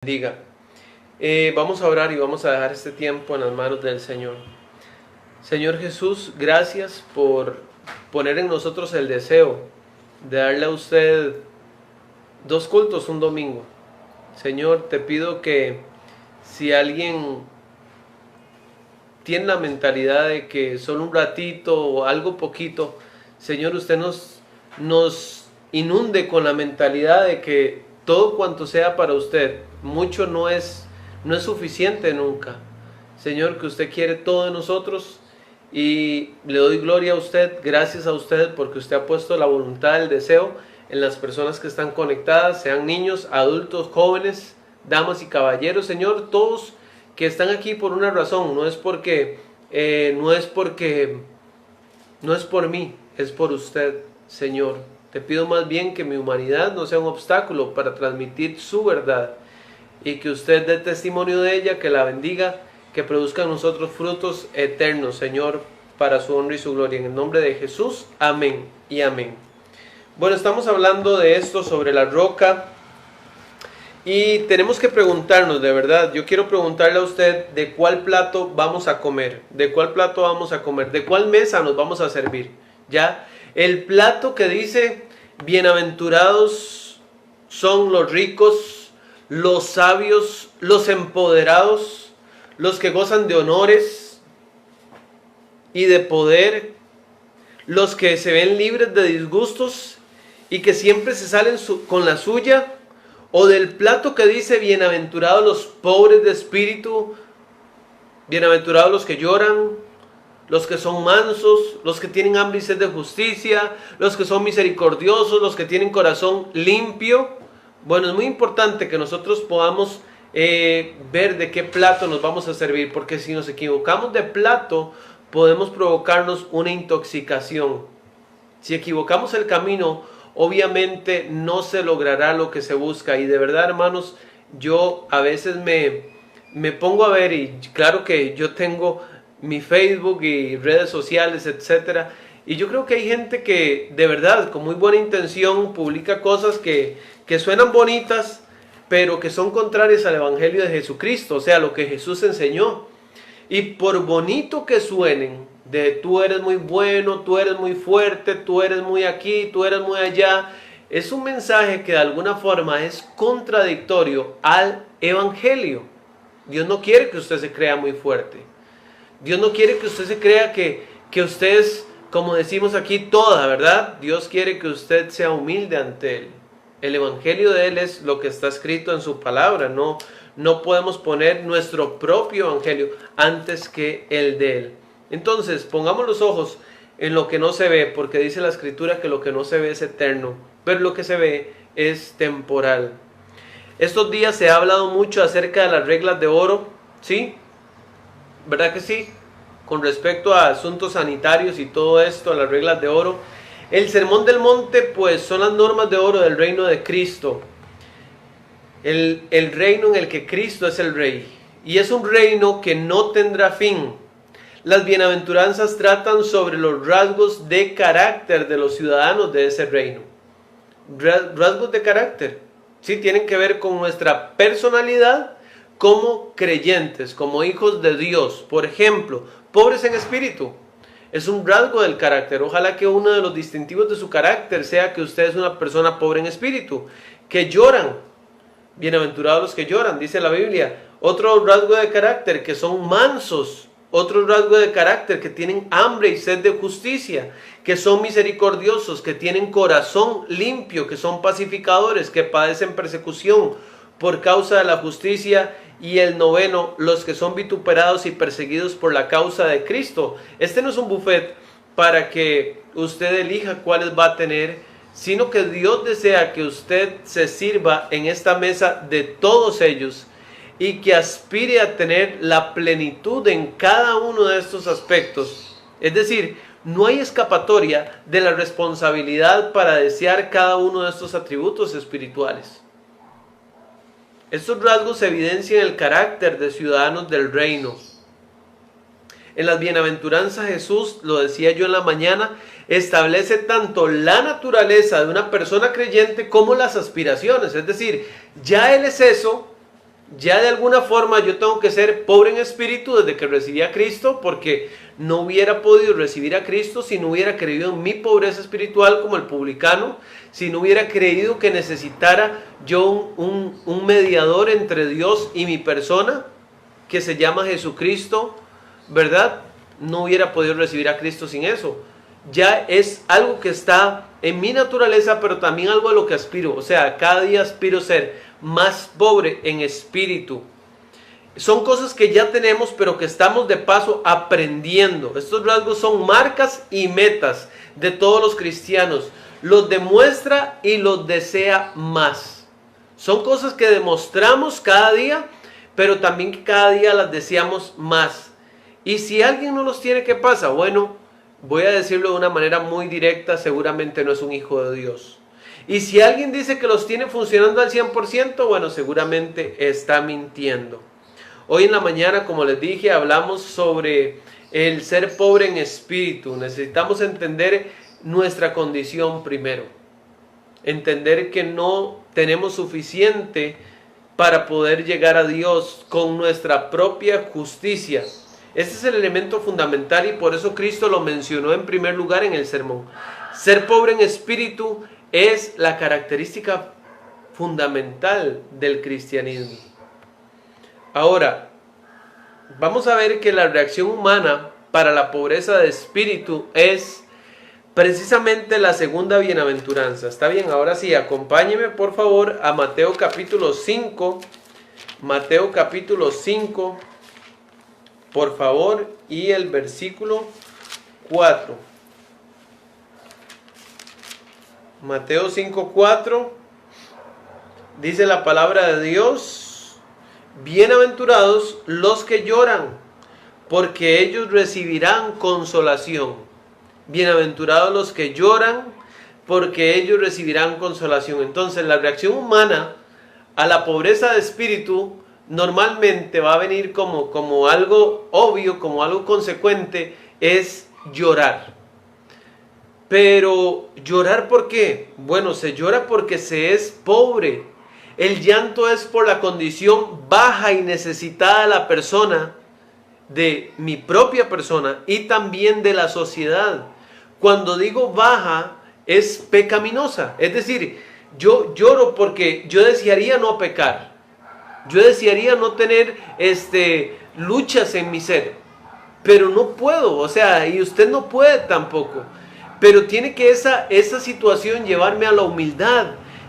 bendiga. Vamos a orar y vamos a dejar este tiempo en las manos del Señor. Señor Jesús, gracias por poner en nosotros el deseo de darle a usted 2 cultos un domingo. Señor, te pido que si alguien tiene la mentalidad de que solo un ratito o algo poquito, Señor, usted nos inunde con la mentalidad de que todo cuanto sea para usted, mucho no es suficiente nunca. Señor, que usted quiere todo de nosotros y le doy gloria a usted, gracias a usted, porque usted ha puesto la voluntad, el deseo en las personas que están conectadas, sean niños, adultos, jóvenes, damas y caballeros. Señor, todos que están aquí por una razón, no es por mí, es por usted, Señor. Te pido más bien que mi humanidad no sea un obstáculo para transmitir su verdad y que usted dé testimonio de ella, que la bendiga, que produzca en nosotros frutos eternos, Señor, para su honra y su gloria. En el nombre de Jesús, amén y amén. Bueno, estamos hablando de esto sobre la roca y tenemos que preguntarnos, de verdad, yo quiero preguntarle a usted de cuál plato vamos a comer, de cuál plato vamos a comer, de cuál mesa nos vamos a servir, ¿ya? El plato que dice, bienaventurados son los ricos, los sabios, los empoderados, los que gozan de honores y de poder, los que se ven libres de disgustos y que siempre se salen con la suya, o del plato que dice, bienaventurados los pobres de espíritu, bienaventurados los que lloran, los que son mansos, los que tienen hambre y sed de justicia, los que son misericordiosos, los que tienen corazón limpio. Bueno, es muy importante que nosotros podamos ver de qué plato nos vamos a servir, porque si nos equivocamos de plato, podemos provocarnos una intoxicación. Si equivocamos el camino, obviamente no se logrará lo que se busca. Y de verdad, hermanos, yo a veces me pongo a ver, y claro que yo tengo mi Facebook y redes sociales, etcétera, y yo creo que hay gente que de verdad con muy buena intención publica cosas que suenan bonitas, pero que son contrarias al evangelio de Jesucristo, o sea, lo que Jesús enseñó. Y por bonito que suenen, de tú eres muy bueno, tú eres muy fuerte, tú eres muy aquí, tú eres muy allá, es un mensaje que de alguna forma es contradictorio al evangelio. Dios no quiere que usted se crea muy fuerte. Dios no quiere que usted se crea que usted es, como decimos aquí, toda, ¿verdad? Dios quiere que usted sea humilde ante Él. El evangelio de Él es lo que está escrito en su palabra. No podemos poner nuestro propio evangelio antes que el de Él. Entonces, pongamos los ojos en lo que no se ve, porque dice la escritura que lo que no se ve es eterno, pero lo que se ve es temporal. Estos días se ha hablado mucho acerca de las reglas de oro, ¿sí? ¿Verdad que sí? Con respecto a asuntos sanitarios y todo esto, a las reglas de oro. El sermón del monte, pues, son las normas de oro del reino de Cristo. El reino en el que Cristo es el rey. Y es un reino que no tendrá fin. Las bienaventuranzas tratan sobre los rasgos de carácter de los ciudadanos de ese reino. Rasgos de carácter, sí, tienen que ver con nuestra personalidad como creyentes, como hijos de Dios. Por ejemplo, pobres en espíritu. Es un rasgo del carácter. Ojalá que uno de los distintivos de su carácter sea que usted es una persona pobre en espíritu. Que lloran. Bienaventurados los que lloran, dice la Biblia. Otro rasgo de carácter, que son mansos. Otro rasgo de carácter, que tienen hambre y sed de justicia. Que son misericordiosos, que tienen corazón limpio, que son pacificadores, que padecen persecución por causa de la justicia. Y el noveno, los que son vituperados y perseguidos por la causa de Cristo. Este no es un buffet para que usted elija cuáles va a tener, sino que Dios desea que usted se sirva en esta mesa de todos ellos y que aspire a tener la plenitud en cada uno de estos aspectos. Es decir, no hay escapatoria de la responsabilidad para desear cada uno de estos atributos espirituales. Estos rasgos evidencian el carácter de ciudadanos del reino. En las bienaventuranzas Jesús, lo decía yo en la mañana, establece tanto la naturaleza de una persona creyente como las aspiraciones. Es decir, ya Él es eso ya de alguna forma yo tengo que ser pobre en espíritu desde que recibí a Cristo, porque no hubiera podido recibir a Cristo si no hubiera creído en mi pobreza espiritual como el publicano, si no hubiera creído que necesitara yo un mediador entre Dios y mi persona, que se llama Jesucristo, ¿verdad? No hubiera podido recibir a Cristo sin eso. Ya es algo que está en mi naturaleza, pero también algo a lo que aspiro. O sea, cada día aspiro ser más pobre en espíritu. Son cosas que ya tenemos, pero que estamos de paso aprendiendo. Estos rasgos son marcas y metas de todos los cristianos. Los demuestra y los desea más. Son cosas que demostramos cada día, pero también que cada día las deseamos más. Y si alguien no los tiene, ¿qué pasa? Bueno, voy a decirlo de una manera muy directa, seguramente no es un hijo de Dios. Y si alguien dice que los tiene funcionando al 100%, bueno, seguramente está mintiendo. Hoy en la mañana, como les dije, hablamos sobre el ser pobre en espíritu. Necesitamos entender nuestra condición primero. Entender que no tenemos suficiente para poder llegar a Dios con nuestra propia justicia. Este es el elemento fundamental y por eso Cristo lo mencionó en primer lugar en el sermón. Ser pobre en espíritu es la característica fundamental del cristianismo. Ahora, vamos a ver que la reacción humana para la pobreza de espíritu es precisamente la segunda bienaventuranza. ¿Está bien? Ahora sí, acompáñeme por favor a Mateo capítulo 5. Mateo capítulo 5, por favor, y el versículo 4. Mateo 5:4 dice la palabra de Dios: bienaventurados los que lloran, porque ellos recibirán consolación. Bienaventurados los que lloran, porque ellos recibirán consolación. Entonces, la reacción humana a la pobreza de espíritu normalmente va a venir como algo obvio, como algo consecuente, es llorar. Pero, ¿llorar por qué? Bueno, se llora porque se es pobre. El llanto es por la condición baja y necesitada de la persona, de mi propia persona y también de la sociedad. Cuando digo baja, es pecaminosa. Es decir, yo lloro porque yo desearía no pecar. Yo desearía no tener luchas en mi ser. Pero no puedo, o sea, y usted no puede tampoco. Pero tiene que esa situación llevarme a la humildad,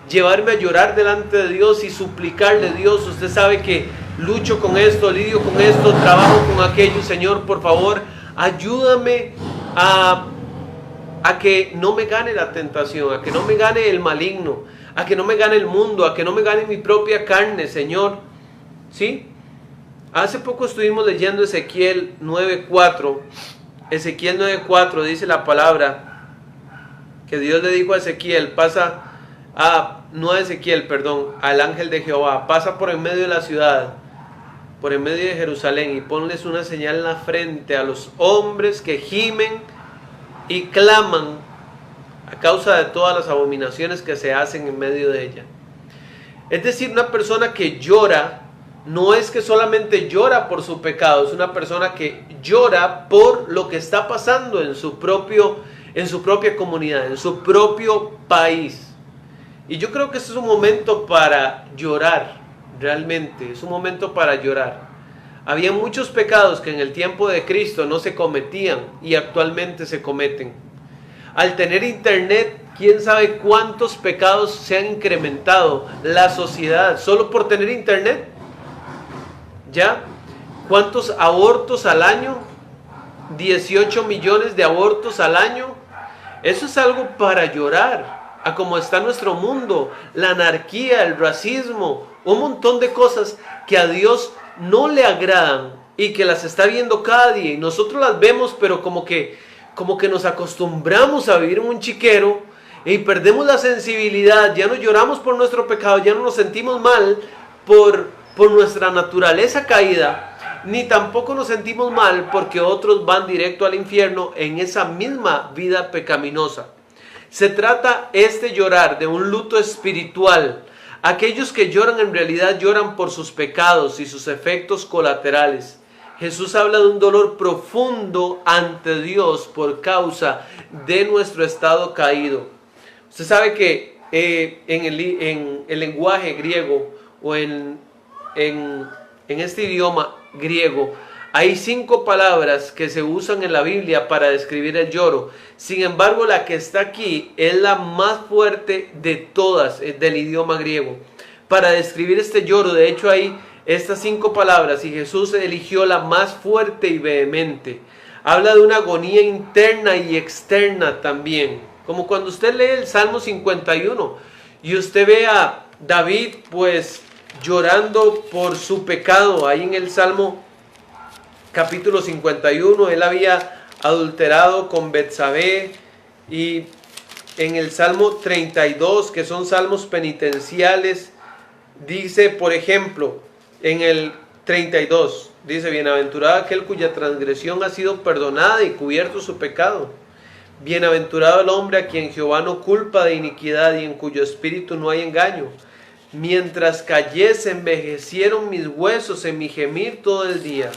llevarme a llorar delante de Dios y suplicarle a Dios. Usted sabe que lucho con esto, lidio con esto, trabajo con aquello. Señor, por favor, ayúdame a que no me gane la tentación, a que no me gane el maligno, a que no me gane el mundo, a que no me gane mi propia carne, Señor. ¿Sí? Hace poco estuvimos leyendo Ezequiel 9:4. Ezequiel 9:4 dice la palabra que Dios le dijo a Ezequiel, al ángel de Jehová: pasa por en medio de la ciudad, por en medio de Jerusalén, y ponles una señal en la frente a los hombres que gimen y claman a causa de todas las abominaciones que se hacen en medio de ella. Es decir, una persona que llora, no es que solamente llora por su pecado, es una persona que llora por lo que está pasando en su propia comunidad, en su propio país. Y yo creo que este es un momento para llorar, realmente, es un momento para llorar. Había muchos pecados que en el tiempo de Cristo no se cometían y actualmente se cometen. Al tener internet, quién sabe cuántos pecados se han incrementado. La sociedad, solo por tener internet, ¿ya? ¿Cuántos abortos al año? 18 millones de abortos al año. Eso es algo para llorar, a cómo está nuestro mundo, la anarquía, el racismo, un montón de cosas que a Dios no le agradan y que las está viendo cada día, y nosotros las vemos, pero como que nos acostumbramos a vivir en un chiquero y perdemos la sensibilidad. Ya no lloramos por nuestro pecado, ya no nos sentimos mal por nuestra naturaleza caída, ni tampoco nos sentimos mal porque otros van directo al infierno en esa misma vida pecaminosa. Se trata llorar de un luto espiritual Aquellos que lloran en realidad lloran por sus pecados y sus efectos colaterales. Jesús habla de un dolor profundo ante Dios por causa de nuestro estado caído. Usted sabe que en el lenguaje griego o en este idioma griego hay 5 palabras que se usan en la Biblia para describir el lloro. Sin embargo, la que está aquí es la más fuerte de todas del idioma griego para describir este lloro. De hecho, hay estas 5 palabras y Jesús eligió la más fuerte y vehemente. Habla de una agonía interna y externa también. Como cuando usted lee el Salmo 51 y usted ve a David pues llorando por su pecado. Ahí en el Salmo capítulo 51, él había adulterado con Betsabé. Y en el Salmo 32, que son salmos penitenciales, dice, por ejemplo, en el 32, dice: bienaventurado aquel cuya transgresión ha sido perdonada y cubierto su pecado. Bienaventurado el hombre a quien Jehová no culpa de iniquidad y en cuyo espíritu no hay engaño. Mientras callé se envejecieron mis huesos en mi gemir todo el día.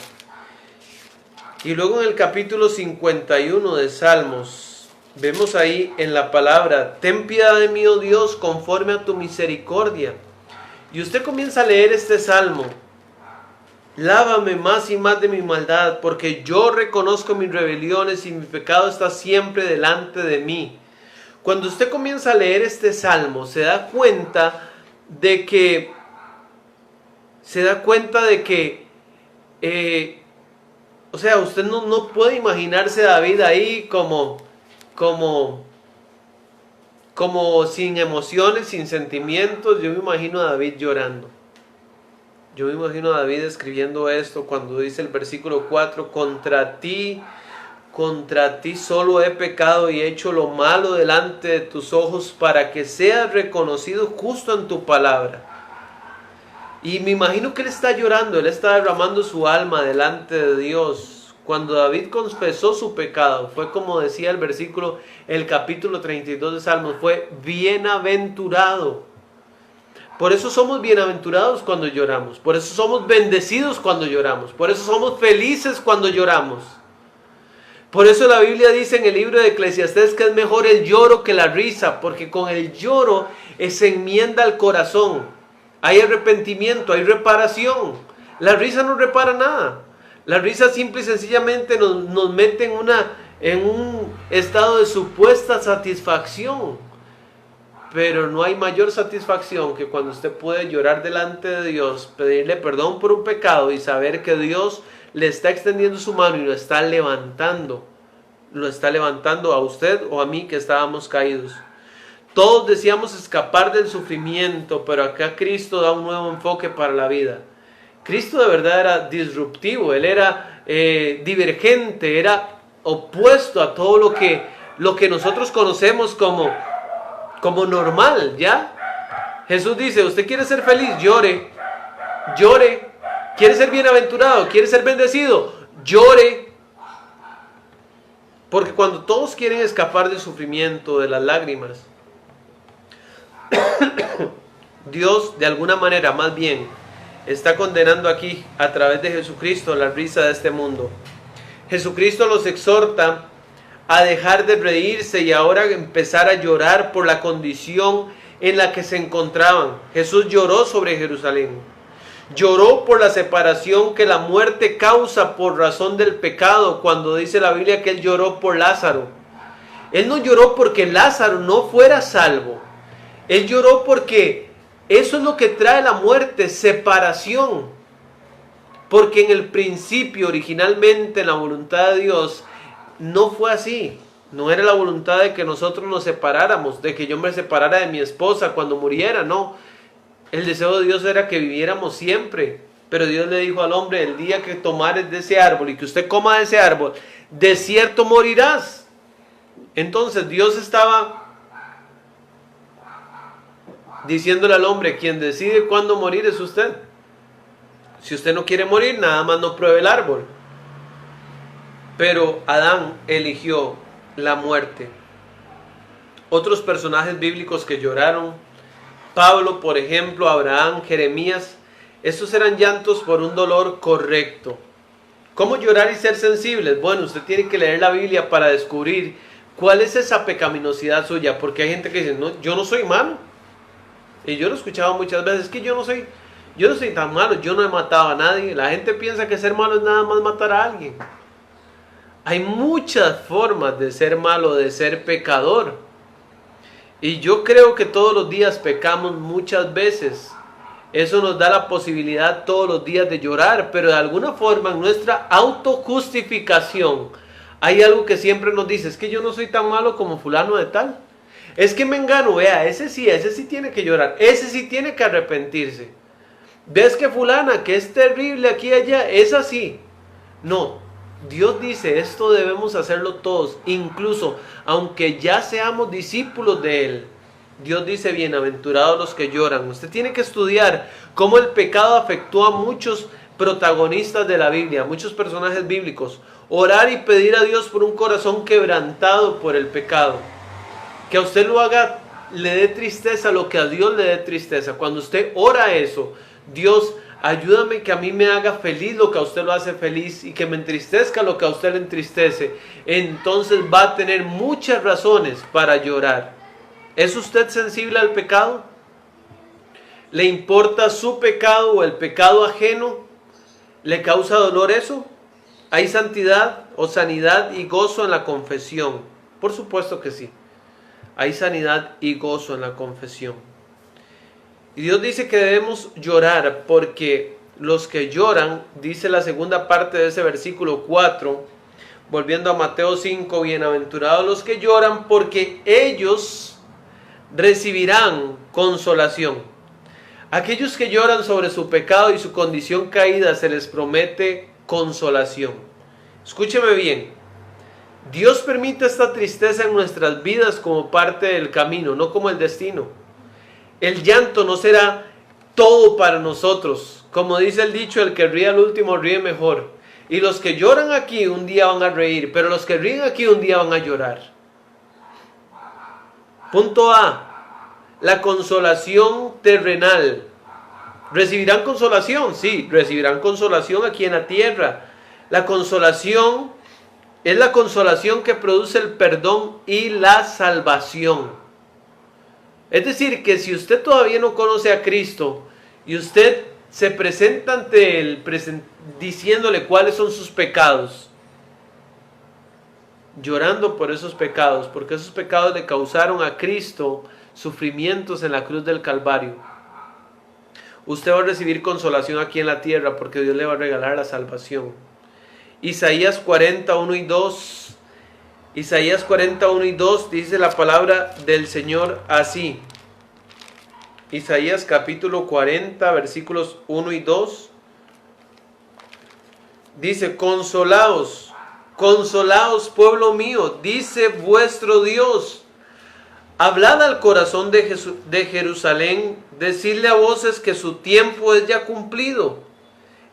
Y luego en el capítulo 51 de Salmos, vemos ahí en la palabra: ten piedad de mí, oh Dios, conforme a tu misericordia. Y usted comienza a leer este salmo: lávame más y más de mi maldad, porque yo reconozco mis rebeliones y mi pecado está siempre delante de mí. Cuando usted comienza a leer este salmo, se da cuenta de que o sea, usted no puede imaginarse a David ahí como sin emociones, sin sentimientos. Yo me imagino a David llorando. Yo me imagino a David escribiendo esto cuando dice el versículo 4: contra ti solo he pecado y he hecho lo malo delante de tus ojos, para que seas reconocido justo en tu palabra. Y me imagino que él está llorando, él está derramando su alma delante de Dios. Cuando David confesó su pecado, fue como decía el capítulo 32 de Salmos, fue bienaventurado. Por eso somos bienaventurados cuando lloramos, por eso somos bendecidos cuando lloramos, por eso somos felices cuando lloramos. Por eso la Biblia dice en el libro de Eclesiastés que es mejor el lloro que la risa, porque con el lloro se enmienda el corazón. Hay arrepentimiento, hay reparación. La risa no repara nada. La risa simple y sencillamente nos mete en un estado de supuesta satisfacción. Pero no hay mayor satisfacción que cuando usted puede llorar delante de Dios, pedirle perdón por un pecado y saber que Dios le está extendiendo su mano y lo está levantando. Lo está levantando a usted o a mí que estábamos caídos. Todos deseamos escapar del sufrimiento, pero acá Cristo da un nuevo enfoque para la vida. Cristo de verdad era disruptivo, Él era divergente, era opuesto a todo lo que nosotros conocemos como normal, ¿ya? Jesús dice: usted quiere ser feliz, llore, llore. Quiere ser bienaventurado, quiere ser bendecido, llore. Porque cuando todos quieren escapar del sufrimiento, de las lágrimas, Dios de alguna manera más bien está condenando aquí a través de Jesucristo la risa de este mundo. Jesucristo los exhorta a dejar de reírse y ahora empezar a llorar por la condición en la que se encontraban. Jesús lloró sobre Jerusalén. Lloró por la separación que la muerte causa por razón del pecado, cuando dice la Biblia que Él lloró por Lázaro. Él no lloró porque Lázaro no fuera salvo. Él lloró porque eso es lo que trae la muerte, separación. Porque en el principio, originalmente, en la voluntad de Dios, no fue así. No era la voluntad de que nosotros nos separáramos, de que yo me separara de mi esposa cuando muriera, no. El deseo de Dios era que viviéramos siempre. Pero Dios le dijo al hombre: el día que tomares de ese árbol y que usted coma de ese árbol, de cierto morirás. Entonces Dios estaba diciéndole al hombre: quien decide cuándo morir es usted. Si usted no quiere morir, nada más no pruebe el árbol. Pero Adán eligió la muerte. Otros personajes bíblicos que lloraron Pablo, por ejemplo, Abraham, Jeremías. Estos eran llantos por un dolor correcto. ¿Cómo llorar y ser sensibles? Bueno, usted tiene que leer la Biblia para descubrir cuál es esa pecaminosidad suya, porque hay gente que dice, no, yo no soy malo. Y yo lo he escuchado muchas veces, es que yo no soy tan malo, yo no he matado a nadie. La gente piensa que ser malo es nada más matar a alguien. Hay muchas formas de ser malo, de ser pecador. Y yo creo que todos los días pecamos muchas veces. Eso nos da la posibilidad todos los días de llorar, pero de alguna forma en nuestra autojustificación hay algo que siempre nos dice, es que yo no soy tan malo como fulano de tal. Es que Mengano, vea, ese sí tiene que llorar, ese sí tiene que arrepentirse. ¿Ves que fulana, que es terrible aquí y allá? Es así. No, Dios dice, esto debemos hacerlo todos, incluso aunque ya seamos discípulos de Él. Dios dice, bienaventurados los que lloran. Usted tiene que estudiar cómo el pecado afectó a muchos protagonistas de la Biblia, muchos personajes bíblicos. Orar y pedir a Dios por un corazón quebrantado por el pecado. Que a usted lo haga, le dé tristeza lo que a Dios le dé tristeza. Cuando usted ora eso, Dios, ayúdame que a mí me haga feliz lo que a usted lo hace feliz y que me entristezca lo que a usted le entristece. Entonces va a tener muchas razones para llorar. ¿Es usted sensible al pecado? ¿Le importa su pecado o el pecado ajeno? ¿Le causa dolor eso? ¿Hay santidad o sanidad y gozo en la confesión? Por supuesto que sí. Hay sanidad y gozo en la confesión. Y Dios dice que debemos llorar porque los que lloran, dice la segunda parte de ese versículo 4, volviendo a Mateo 5, bienaventurados los que lloran porque ellos recibirán consolación. Aquellos que lloran sobre su pecado y su condición caída se les promete consolación. Escúcheme bien. Dios permite esta tristeza en nuestras vidas como parte del camino, no como el destino. El llanto no será todo para nosotros. Como dice el dicho, el que ríe al último ríe mejor. Y los que lloran aquí un día van a reír, pero los que ríen aquí un día van a llorar. Punto A, la consolación terrenal. ¿Recibirán consolación? Sí, recibirán consolación aquí en la tierra. La consolación es la consolación que produce el perdón y la salvación. Es decir, que si usted todavía no conoce a Cristo y usted se presenta ante Él diciéndole cuáles son sus pecados, llorando por esos pecados, porque esos pecados le causaron a Cristo sufrimientos en la cruz del Calvario. Usted va a recibir consolación aquí en la tierra porque Dios le va a regalar la salvación. Isaías 41 y 2. Isaías 41 y 2 dice la palabra del Señor así. Isaías capítulo 40 versículos 1 y 2. Dice, consolaos, consolaos pueblo mío, dice vuestro Dios. Hablad al corazón de Jerusalén, decidle a voces que su tiempo es ya cumplido,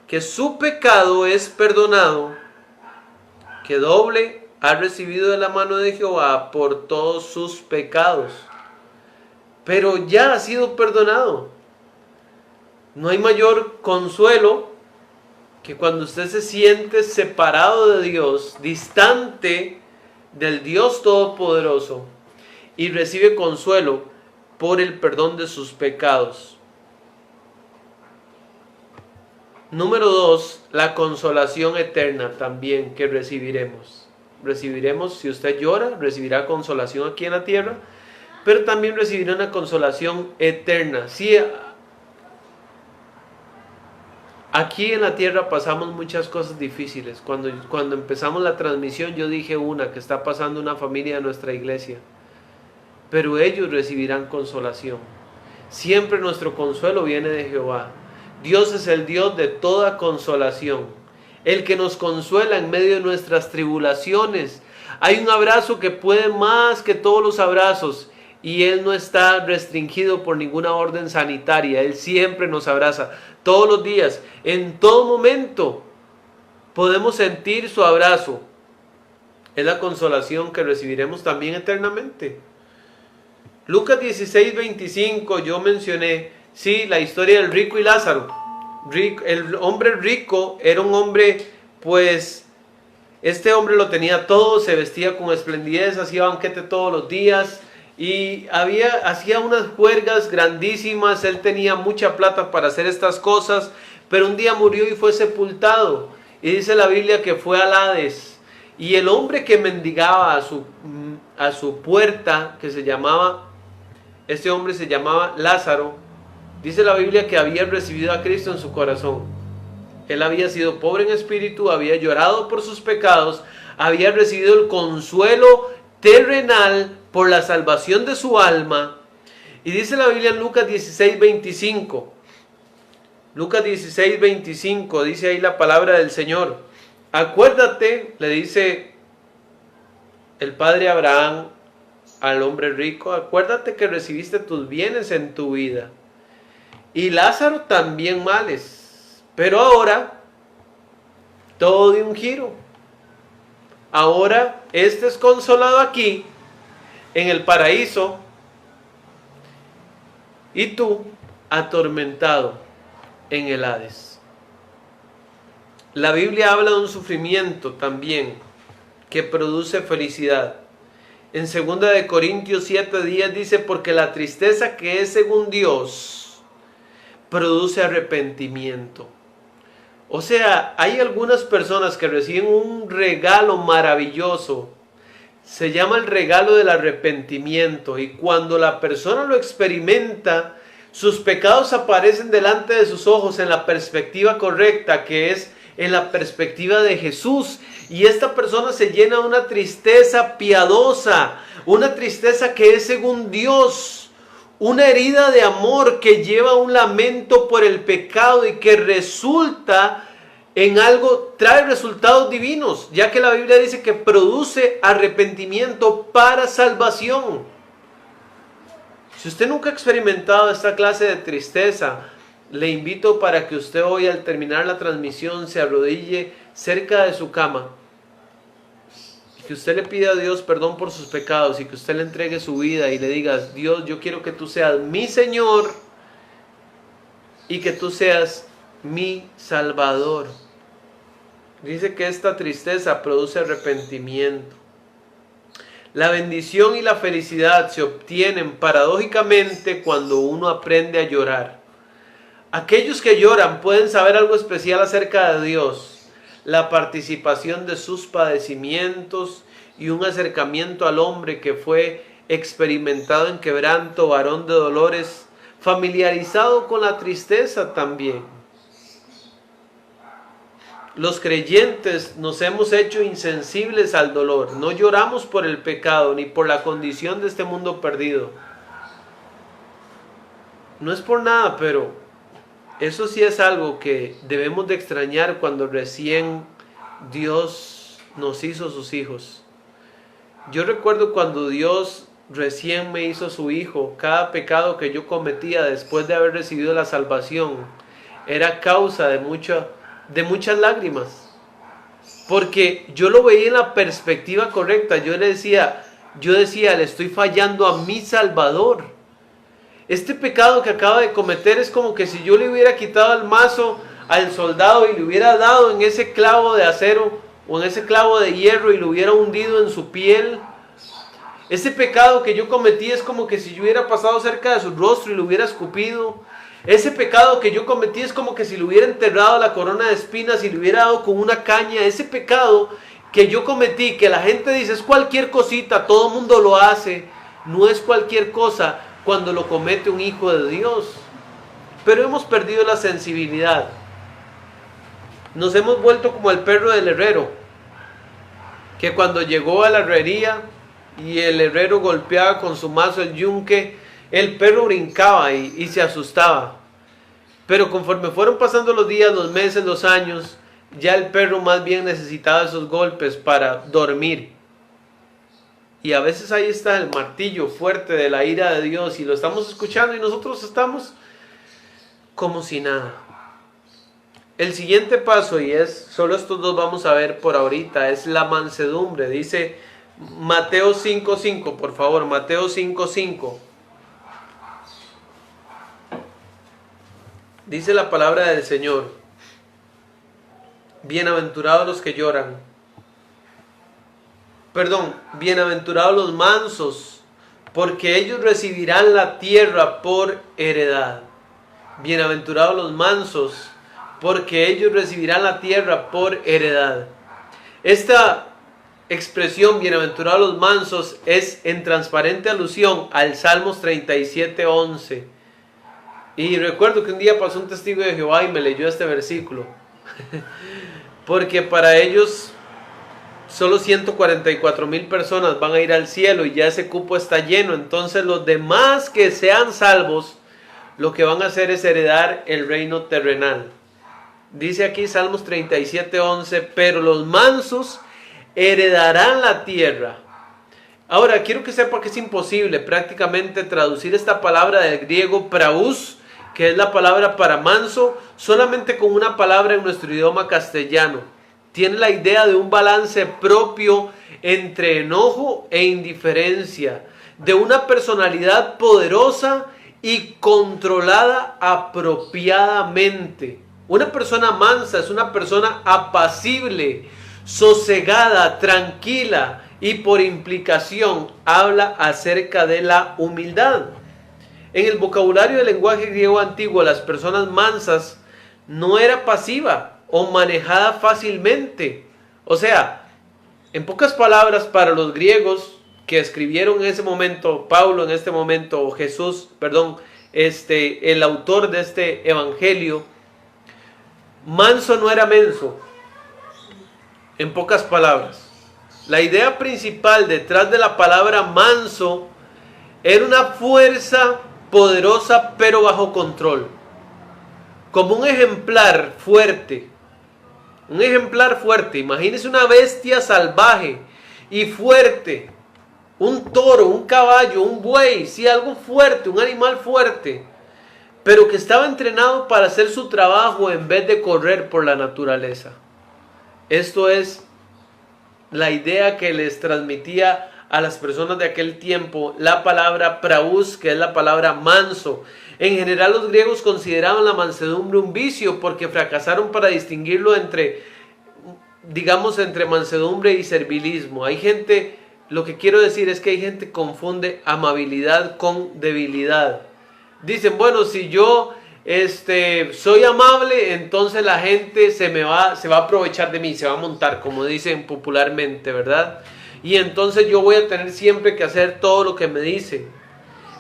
que su pecado es perdonado, que doble ha recibido de la mano de Jehová por todos sus pecados. Pero ya ha sido perdonado. No hay mayor consuelo que cuando usted se siente separado de Dios, distante del Dios Todopoderoso, y recibe consuelo por el perdón de sus pecados. Número 2, la consolación eterna también que recibiremos. Recibiremos, si usted llora, recibirá consolación aquí en la tierra, pero también recibirá una consolación eterna. Sí, aquí en la tierra pasamos muchas cosas difíciles. Cuando empezamos la transmisión yo dije que está pasando una familia de nuestra iglesia. Pero ellos recibirán consolación. Siempre nuestro consuelo viene de Jehová. Dios es el Dios de toda consolación, el que nos consuela en medio de nuestras tribulaciones. Hay un abrazo que puede más que todos los abrazos y Él no está restringido por ninguna orden sanitaria. Él siempre nos abraza, todos los días, en todo momento podemos sentir su abrazo. Es la consolación que recibiremos también eternamente. Lucas 16:25, yo mencioné, sí, la historia del rico y Lázaro. El hombre rico era un hombre, pues, este hombre lo tenía todo, se vestía con esplendidez, hacía banquete todos los días y hacía unas juergas grandísimas. Él tenía mucha plata para hacer estas cosas, pero un día murió y fue sepultado. Y dice la Biblia que fue al Hades. Y el hombre que mendigaba a su puerta, este hombre se llamaba Lázaro, dice la Biblia que había recibido a Cristo en su corazón. Él había sido pobre en espíritu, había llorado por sus pecados, había recibido el consuelo terrenal por la salvación de su alma. Y dice la Biblia en Lucas 16:25. Lucas 16:25 dice ahí la palabra del Señor. Acuérdate, le dice el padre Abraham al hombre rico, acuérdate que recibiste tus bienes en tu vida. Y Lázaro también males. Pero ahora, todo de un giro. Ahora, este es consolado aquí, en el paraíso, y tú, atormentado en el Hades. La Biblia habla de un sufrimiento también, que produce felicidad. En 2 de Corintios 7:10 dice, porque la tristeza que es según Dios, produce arrepentimiento. O sea, hay algunas personas que reciben un regalo maravilloso. Se llama el regalo del arrepentimiento. Y cuando la persona lo experimenta, sus pecados aparecen delante de sus ojos en la perspectiva correcta, que es en la perspectiva de Jesús. Y esta persona se llena de una tristeza piadosa, una tristeza que es según Dios. Una herida de amor que lleva un lamento por el pecado y que resulta en algo, trae resultados divinos, ya que la Biblia dice que produce arrepentimiento para salvación. Si usted nunca ha experimentado esta clase de tristeza, le invito para que usted hoy al terminar la transmisión se arrodille cerca de su cama. Que usted le pida a Dios perdón por sus pecados y que usted le entregue su vida y le diga, Dios, yo quiero que tú seas mi Señor y que tú seas mi Salvador. Dice que esta tristeza produce arrepentimiento. La bendición y la felicidad se obtienen paradójicamente cuando uno aprende a llorar. Aquellos que lloran pueden saber algo especial acerca de Dios. La participación de sus padecimientos y un acercamiento al hombre que fue experimentado en quebranto, varón de dolores, familiarizado con la tristeza también. Los creyentes nos hemos hecho insensibles al dolor, no lloramos por el pecado ni por la condición de este mundo perdido. No es por nada, pero eso sí es algo que debemos de extrañar cuando recién Dios nos hizo sus hijos. Yo recuerdo cuando Dios recién me hizo su hijo, cada pecado que yo cometía después de haber recibido la salvación era causa de muchas lágrimas. Porque yo lo veía en la perspectiva correcta. Yo decía, le estoy fallando a mi Salvador. Este pecado que acaba de cometer es como que si yo le hubiera quitado el mazo al soldado y le hubiera dado en ese clavo de acero o en ese clavo de hierro y lo hubiera hundido en su piel. Ese pecado que yo cometí es como que si yo hubiera pasado cerca de su rostro y lo hubiera escupido. Ese pecado que yo cometí es como que si le hubiera enterrado la corona de espinas y le hubiera dado con una caña. Ese pecado que yo cometí, que la gente dice es cualquier cosita, todo el mundo lo hace, no es cualquier cosa cuando lo comete un hijo de Dios. Pero hemos perdido la sensibilidad. Nos hemos vuelto como el perro del herrero, que cuando llegó a la herrería y el herrero golpeaba con su mazo el yunque, el perro brincaba y se asustaba. Pero conforme fueron pasando los días, los meses, los años, ya el perro más bien necesitaba esos golpes para dormir. Y a veces ahí está el martillo fuerte de la ira de Dios y lo estamos escuchando y nosotros estamos como si nada. El siguiente paso, y solo estos dos vamos a ver por ahorita, es la mansedumbre. Dice Mateo 5:5, por favor, Mateo 5:5. Dice la palabra del Señor: bienaventurados los que lloran. Bienaventurados los mansos, porque ellos recibirán la tierra por heredad. Bienaventurados los mansos, porque ellos recibirán la tierra por heredad. Esta expresión, bienaventurados los mansos, es en transparente alusión al Salmos 37:11. Y recuerdo que un día pasó un testigo de Jehová y me leyó este versículo. Porque para ellos solo 144,000 personas van a ir al cielo y ya ese cupo está lleno. Entonces los demás que sean salvos, lo que van a hacer es heredar el reino terrenal. Dice aquí Salmos 37:11, pero los mansos heredarán la tierra. Ahora, quiero que sepa que es imposible prácticamente traducir esta palabra del griego praus, que es la palabra para manso, solamente con una palabra en nuestro idioma castellano. Tiene la idea de un balance propio entre enojo e indiferencia, de una personalidad poderosa y controlada apropiadamente. Una persona mansa es una persona apacible, sosegada, tranquila, y por implicación habla acerca de la humildad. En el vocabulario del lenguaje griego antiguo, las personas mansas no era pasiva o manejada fácilmente. O sea, en pocas palabras, para los griegos que escribieron en ese momento, Pablo en este momento, o Jesús, el autor de este evangelio, manso no era menso. En pocas palabras, la idea principal detrás de la palabra manso era una fuerza poderosa pero bajo control, como un ejemplar fuerte. Un ejemplar fuerte, imagínese una bestia salvaje y fuerte, un toro, un caballo, un buey, sí, algo fuerte, un animal fuerte, pero que estaba entrenado para hacer su trabajo en vez de correr por la naturaleza. Esto es la idea que les transmitía a las personas de aquel tiempo la palabra praus, que es la palabra manso. En general los griegos consideraban la mansedumbre un vicio porque fracasaron para distinguirlo entre mansedumbre y servilismo. Hay gente, lo que quiero decir es que hay gente que confunde amabilidad con debilidad. Dicen, bueno, si yo soy amable, entonces la gente se va a aprovechar de mí, se va a montar, como dicen popularmente, ¿verdad? Y entonces yo voy a tener siempre que hacer todo lo que me dicen.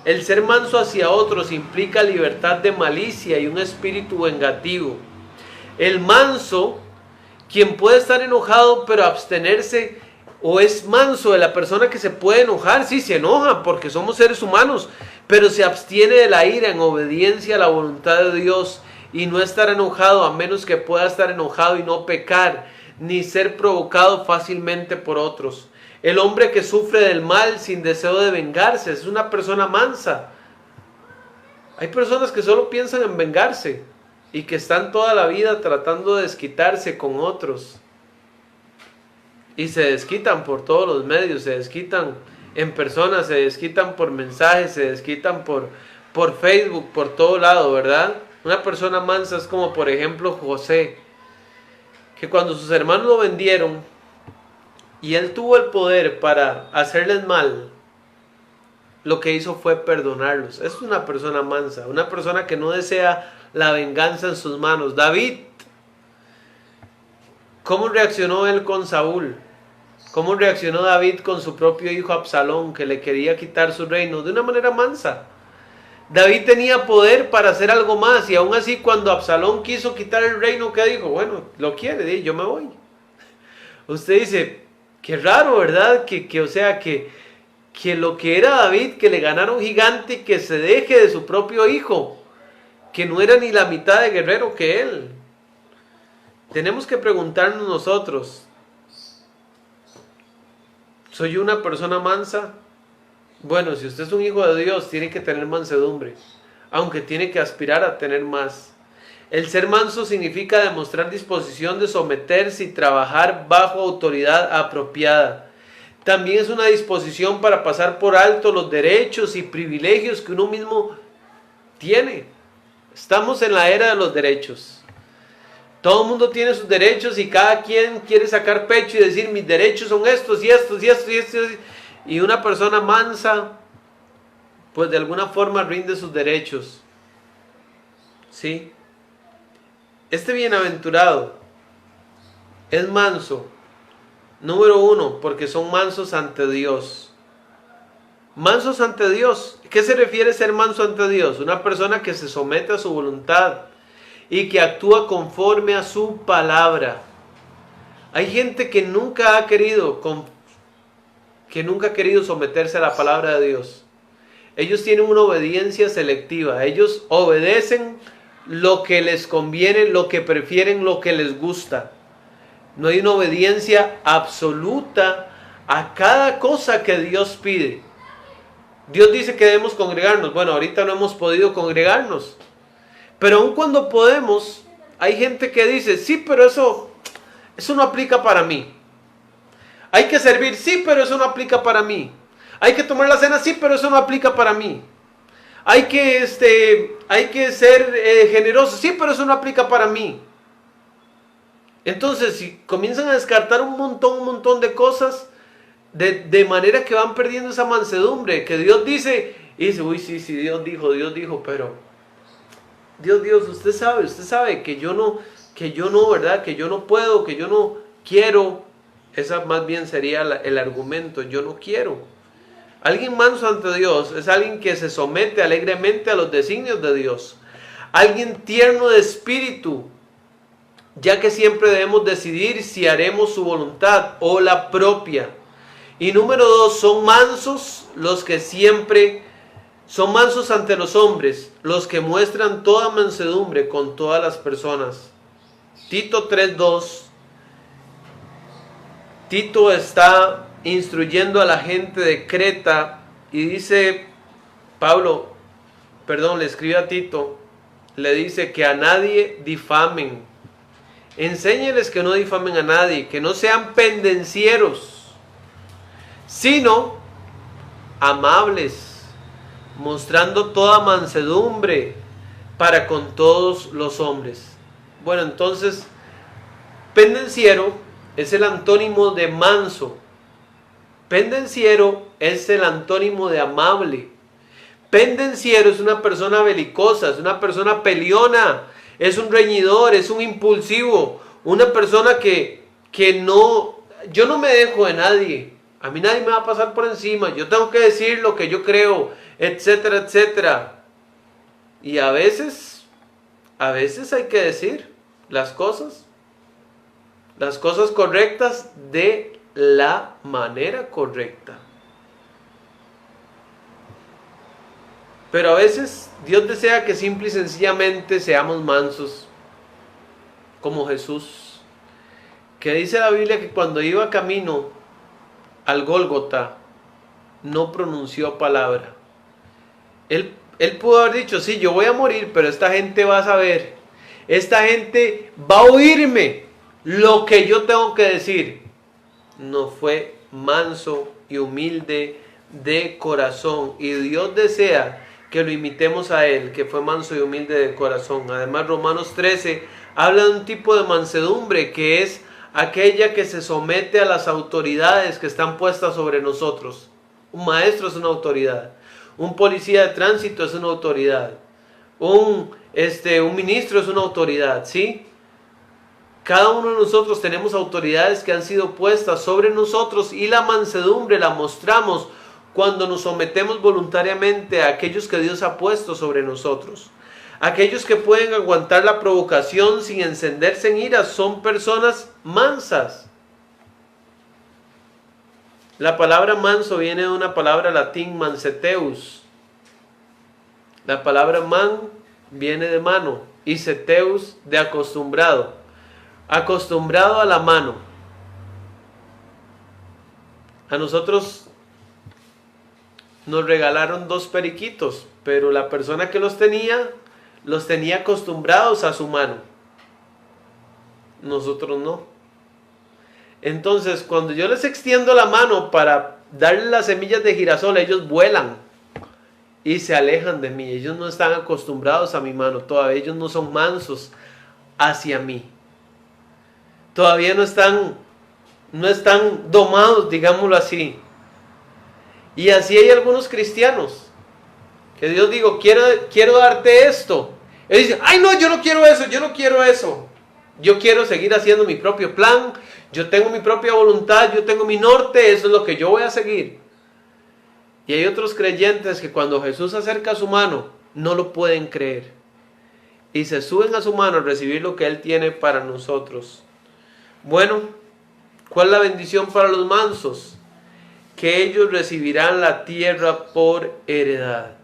El ser manso hacia otros implica libertad de malicia y un espíritu vengativo. El manso, quien puede estar enojado pero abstenerse, o es manso de la persona que se puede enojar, sí, se enoja porque somos seres humanos, pero se abstiene de la ira en obediencia a la voluntad de Dios y no estar enojado a menos que pueda estar enojado y no pecar, ni ser provocado fácilmente por otros. El hombre que sufre del mal sin deseo de vengarse es una persona mansa. Hay personas que solo piensan en vengarse y que están toda la vida tratando de desquitarse con otros. Y se desquitan por todos los medios, se desquitan en persona, se desquitan por mensajes, se desquitan por Facebook, por todo lado, ¿verdad? Una persona mansa es como, por ejemplo, José, que cuando sus hermanos lo vendieron y él tuvo el poder para hacerles mal, lo que hizo fue perdonarlos. Es una persona mansa, una persona que no desea la venganza en sus manos. David, ¿cómo reaccionó él con Saúl? ¿Cómo reaccionó David con su propio hijo Absalón, que le quería quitar su reino? De una manera mansa. David tenía poder para hacer algo más, y aún así cuando Absalón quiso quitar el reino, ¿qué dijo? Bueno, lo quiere, yo me voy. Usted dice, qué raro, ¿verdad? Que lo que era David, que le ganara un gigante, que se deje de su propio hijo, que no era ni la mitad de guerrero que él. Tenemos que preguntarnos nosotros, ¿soy una persona mansa? Bueno, si usted es un hijo de Dios, tiene que tener mansedumbre, aunque tiene que aspirar a tener más. El ser manso significa demostrar disposición de someterse y trabajar bajo autoridad apropiada. También es una disposición para pasar por alto los derechos y privilegios que uno mismo tiene. Estamos en la era de los derechos. Todo el mundo tiene sus derechos y cada quien quiere sacar pecho y decir mis derechos son estos y estos y estos y estos. Y una persona mansa, pues de alguna forma rinde sus derechos. ¿Sí? Este bienaventurado es manso. Número 1, porque son mansos ante Dios. Mansos ante Dios. ¿Qué se refiere a ser manso ante Dios? Una persona que se somete a su voluntad y que actúa conforme a su palabra. Hay gente que nunca ha querido someterse a la palabra de Dios. Ellos tienen una obediencia selectiva. Ellos obedecen lo que les conviene, lo que prefieren, lo que les gusta. No hay una obediencia absoluta a cada cosa que Dios pide. Dios dice que debemos congregarnos. Bueno, ahorita no hemos podido congregarnos. Pero aun cuando podemos, hay gente que dice, sí, pero eso no aplica para mí. Hay que servir, sí, pero eso no aplica para mí. Hay que tomar la cena, sí, pero eso no aplica para mí. Hay que ser generoso, sí, pero eso no aplica para mí. Entonces, si comienzan a descartar un montón de cosas, de manera que van perdiendo esa mansedumbre, que Dios dice, y dice, uy, sí, Dios dijo, pero Dios, usted sabe que yo no, ¿verdad? Que yo no puedo, que yo no quiero. Esa más bien sería el argumento, yo no quiero. Alguien manso ante Dios es alguien que se somete alegremente a los designios de Dios. Alguien tierno de espíritu, ya que siempre debemos decidir si haremos su voluntad o la propia. Y número 2, son mansos los que siempre son mansos ante los hombres, los que muestran toda mansedumbre con todas las personas. Tito 3:2. Tito está instruyendo a la gente de Creta y dice, le escribe a Tito, le dice que a nadie difamen. Enséñeles que no difamen a nadie, que no sean pendencieros, sino amables, mostrando toda mansedumbre para con todos los hombres. Bueno, entonces, pendenciero es el antónimo de manso. Pendenciero es el antónimo de amable. Pendenciero es una persona belicosa, es una persona peleona, es un reñidor, es un impulsivo, una persona que no, yo no me dejo de nadie, a mí nadie me va a pasar por encima, yo tengo que decir lo que yo creo, etcétera, etcétera. Y a veces hay que decir las cosas correctas de la manera correcta. Pero a veces Dios desea que simple y sencillamente seamos mansos, como Jesús, que dice la Biblia que cuando iba camino al Gólgota, no pronunció palabra. Él pudo haber dicho, sí, yo voy a morir, pero esta gente va a saber, esta gente va a oírme lo que yo tengo que decir. No, fue manso y humilde de corazón, y Dios desea que lo imitemos a Él, que fue manso y humilde de corazón. Además, Romanos 13 habla de un tipo de mansedumbre que es aquella que se somete a las autoridades que están puestas sobre nosotros. Un maestro es una autoridad, un policía de tránsito es una autoridad, un ministro es una autoridad, ¿sí? Cada uno de nosotros tenemos autoridades que han sido puestas sobre nosotros, y la mansedumbre la mostramos cuando nos sometemos voluntariamente a aquellos que Dios ha puesto sobre nosotros. Aquellos que pueden aguantar la provocación sin encenderse en ira son personas mansas. La palabra manso viene de una palabra latín, manseteus. La palabra man viene de mano y seteus de acostumbrado. Acostumbrado a la mano. A nosotros nos regalaron 2 periquitos, pero la persona que los tenía acostumbrados a su mano. Nosotros no. Entonces, cuando yo les extiendo la mano para darles las semillas de girasol, ellos vuelan. y se alejan de mí. Ellos no están acostumbrados a mi mano, todavía ellos no son mansos hacia mí. Todavía no están domados, digámoslo así. Y así hay algunos cristianos que Dios digo, quiero darte esto. Él dice, ay no, yo no quiero eso, yo no quiero eso. Yo quiero seguir haciendo mi propio plan, yo tengo mi propia voluntad, yo tengo mi norte, eso es lo que yo voy a seguir. Y hay otros creyentes que cuando Jesús acerca su mano, no lo pueden creer. Y se suben a su mano a recibir lo que Él tiene para nosotros. Bueno, ¿cuál es la bendición para los mansos? Que ellos recibirán la tierra por heredad.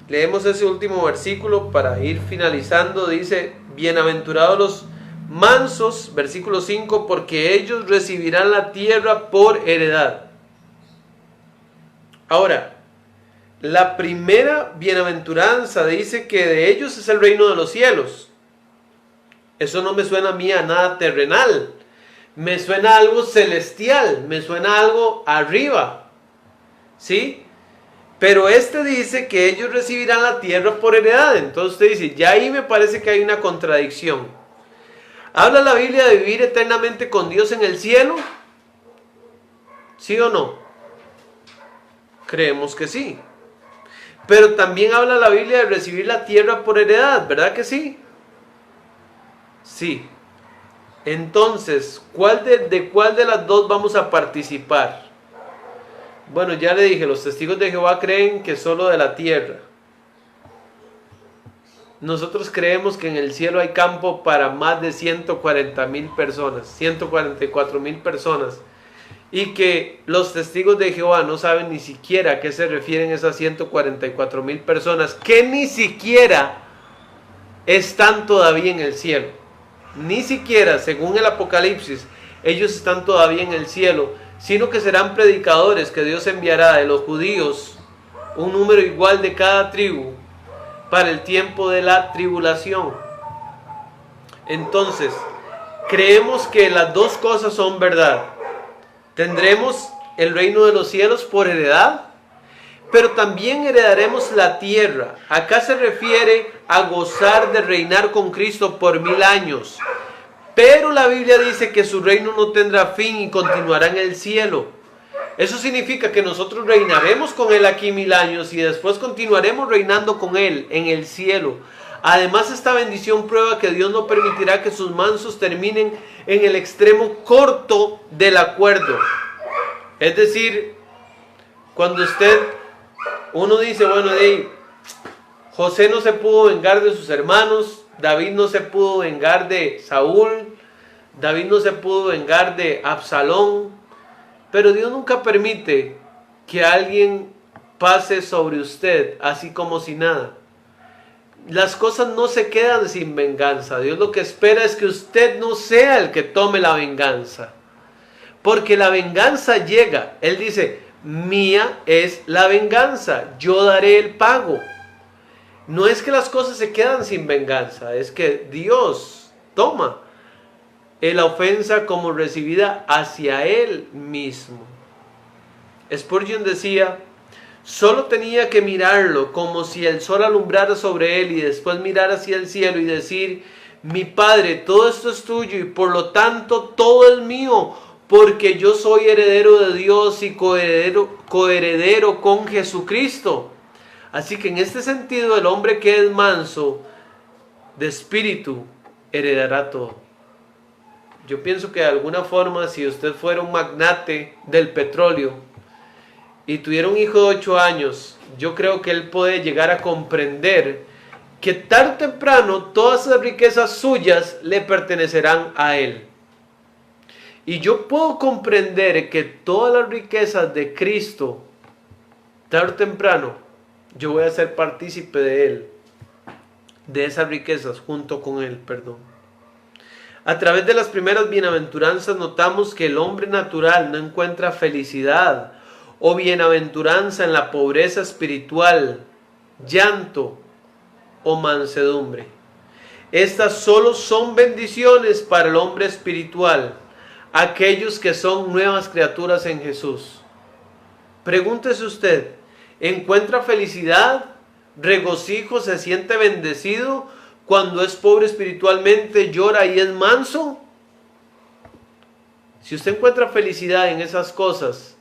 Leemos ese último versículo para ir finalizando. Dice, bienaventurados los mansos, versículo 5, porque ellos recibirán la tierra por heredad. Ahora, la primera bienaventuranza dice que de ellos es el reino de los cielos. Eso no me suena a mí a nada terrenal. Me suena a algo celestial, me suena a algo arriba. ¿Sí? Pero dice que ellos recibirán la tierra por heredad. Entonces usted dice, ya ahí me parece que hay una contradicción. ¿Habla la Biblia de vivir eternamente con Dios en el cielo? ¿Sí o no? Creemos que sí. Pero también habla la Biblia de recibir la tierra por heredad, ¿verdad que sí? Sí. Entonces, ¿de cuál de las dos vamos a participar? Bueno, ya le dije, los testigos de Jehová creen que solo de la tierra. Nosotros creemos que en el cielo hay campo para más de 140,000 personas, 144,000 personas. Y que los testigos de Jehová no saben ni siquiera a qué se refieren esas 144,000 personas, que ni siquiera están todavía en el cielo. Ni siquiera, según el Apocalipsis, ellos están todavía en el cielo, sino que serán predicadores que Dios enviará de los judíos, un número igual de cada tribu, para el tiempo de la tribulación. Entonces, creemos que las dos cosas son verdad. Tendremos el reino de los cielos por heredad, pero también heredaremos la tierra. Acá se refiere a gozar de reinar con Cristo por 1000 años. Pero la Biblia dice que su reino no tendrá fin y continuará en el cielo. Eso significa que nosotros reinaremos con Él aquí 1000 años y después continuaremos reinando con Él en el cielo. Además, esta bendición prueba que Dios no permitirá que sus mansos terminen en el extremo corto del acuerdo. Es decir, cuando uno dice, bueno, José no se pudo vengar de sus hermanos, David no se pudo vengar de Saúl, David no se pudo vengar de Absalón, pero Dios nunca permite que alguien pase sobre usted así como si nada. Las cosas no se quedan sin venganza. Dios lo que espera es que usted no sea el que tome la venganza, porque la venganza llega. Él dice, mía es la venganza, yo daré el pago. No es que las cosas se quedan sin venganza, es que Dios toma la ofensa como recibida hacia Él mismo. Spurgeon decía, solo tenía que mirarlo como si el sol alumbrara sobre él y después mirar hacia el cielo y decir, mi Padre, todo esto es tuyo y por lo tanto todo es mío, porque yo soy heredero de Dios y coheredero con Jesucristo. Así que en este sentido el hombre que es manso de espíritu heredará todo. Yo pienso que de alguna forma, si usted fuera un magnate del petróleo y tuviera un hijo de 8 años, yo creo que él puede llegar a comprender que tarde o temprano todas esas riquezas suyas le pertenecerán a él. Y yo puedo comprender que todas las riquezas de Cristo, tarde o temprano, yo voy a ser partícipe de él, de esas riquezas junto con él, A través de las primeras bienaventuranzas notamos que el hombre natural no encuentra felicidad o bienaventuranza en la pobreza espiritual, llanto o mansedumbre. Estas solo son bendiciones para el hombre espiritual, aquellos que son nuevas criaturas en Jesús. Pregúntese usted, encuentra felicidad, regocijo, se siente bendecido cuando es pobre espiritualmente, llora y es manso. Si usted encuentra felicidad en esas cosas,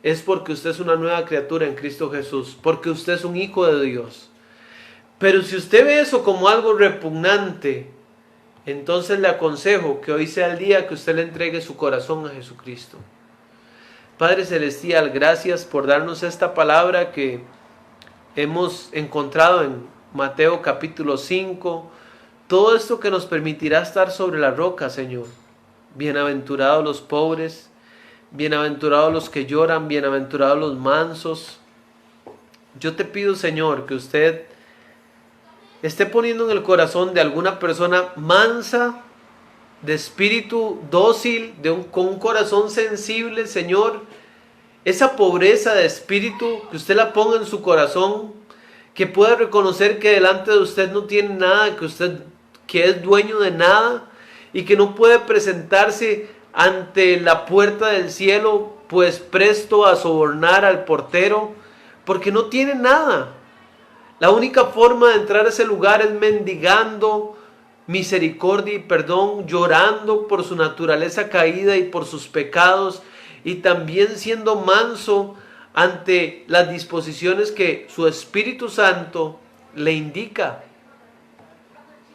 es porque usted es una nueva criatura en Cristo Jesús, porque usted es un hijo de Dios. Pero si usted ve eso como algo repugnante, entonces le aconsejo que hoy sea el día que usted le entregue su corazón a Jesucristo. Padre Celestial, gracias por darnos esta palabra que hemos encontrado en Mateo capítulo 5. Todo esto que nos permitirá estar sobre la roca, Señor. Bienaventurados los pobres, bienaventurados los que lloran, bienaventurados los mansos. Yo te pido, Señor, que usted esté poniendo en el corazón de alguna persona mansa, de espíritu dócil, con un corazón sensible, Señor, esa pobreza de espíritu, que usted la ponga en su corazón, que pueda reconocer que delante de usted no tiene nada, que es dueño de nada y que no puede presentarse ante la puerta del cielo, pues presto a sobornar al portero, porque no tiene nada. La única forma de entrar a ese lugar es mendigando misericordia y perdón, llorando por su naturaleza caída y por sus pecados, y también siendo manso ante las disposiciones que su Espíritu Santo le indica.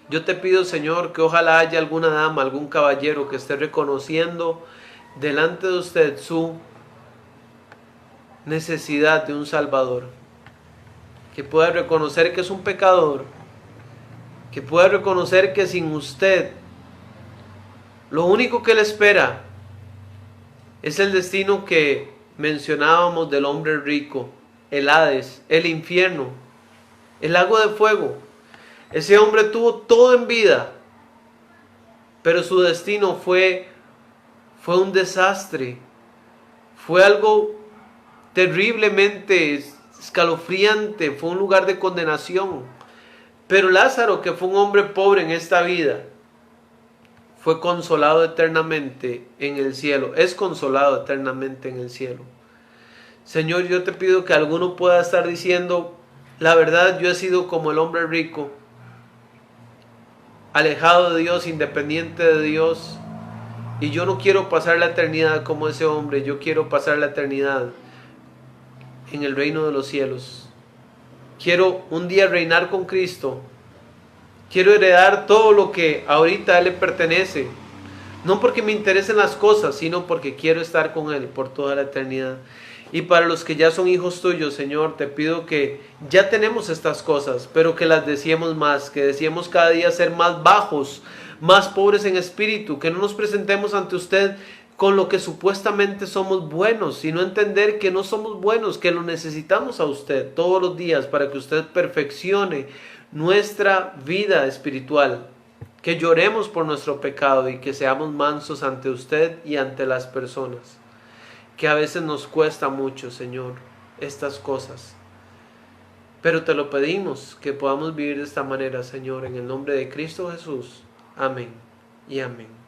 Yo te pido, Señor, que ojalá haya alguna dama, algún caballero que esté reconociendo delante de usted su necesidad de un Salvador, que pueda reconocer que es un pecador, que pueda reconocer que sin usted lo único que le espera es el destino que mencionábamos del hombre rico, el Hades, el infierno, el lago de fuego. Ese hombre tuvo todo en vida, pero su destino fue un desastre, fue algo terriblemente escalofriante, fue un lugar de condenación. Pero Lázaro, que fue un hombre pobre en esta vida, fue consolado eternamente en el cielo, es consolado eternamente en el cielo. Señor, yo te pido que alguno pueda estar diciendo, la verdad, yo he sido como el hombre rico, alejado de Dios, independiente de Dios, y yo no quiero pasar la eternidad como ese hombre, yo quiero pasar la eternidad en el reino de los cielos. Quiero un día reinar con Cristo. Quiero heredar todo lo que ahorita a Él le pertenece. No porque me interesen las cosas, sino porque quiero estar con Él por toda la eternidad. Y para los que ya son hijos tuyos, Señor, te pido que ya tenemos estas cosas, pero que las deseemos más, que deseemos cada día ser más bajos, más pobres en espíritu, que no nos presentemos ante usted con lo que supuestamente somos buenos, sino entender que no somos buenos, que lo necesitamos a usted todos los días para que usted perfeccione nuestra vida espiritual, que lloremos por nuestro pecado y que seamos mansos ante usted y ante las personas, que a veces nos cuesta mucho, Señor, estas cosas, pero te lo pedimos, que podamos vivir de esta manera, Señor, en el nombre de Cristo Jesús. Amén y amén.